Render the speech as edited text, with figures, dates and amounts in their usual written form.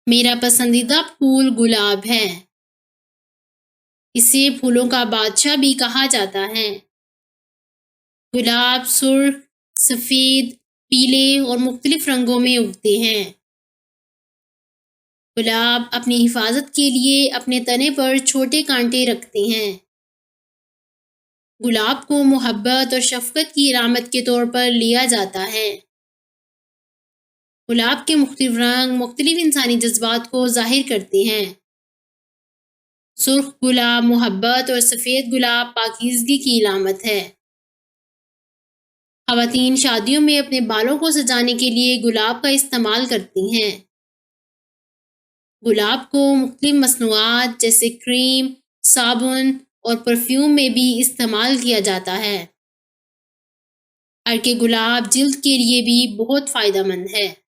میرا پسندیدہ پھول گلاب ہے۔ اسے پھولوں کا بادشاہ بھی کہا جاتا ہے۔ گلاب سرخ، سفید، پیلے اور مختلف رنگوں میں اگتے ہیں۔ گلاب اپنی حفاظت کے لیے اپنے تنے پر چھوٹے کانٹے رکھتے ہیں۔ گلاب کو محبت اور شفقت کی علامت کے طور پر لیا جاتا ہے۔ گلاب کے مختلف رنگ مختلف انسانی جذبات کو ظاہر کرتے ہیں۔ سرخ گلاب محبت اور سفید گلاب پاکیزگی کی علامت ہے۔ خواتین شادیوں میں اپنے بالوں کو سجانے کے لیے گلاب کا استعمال کرتی ہیں۔ گلاب کو مختلف مصنوعات جیسے کریم، صابن اور پرفیوم میں بھی استعمال کیا جاتا ہے۔ عرق گلاب جلد کے لیے بھی بہت فائدہ مند ہے۔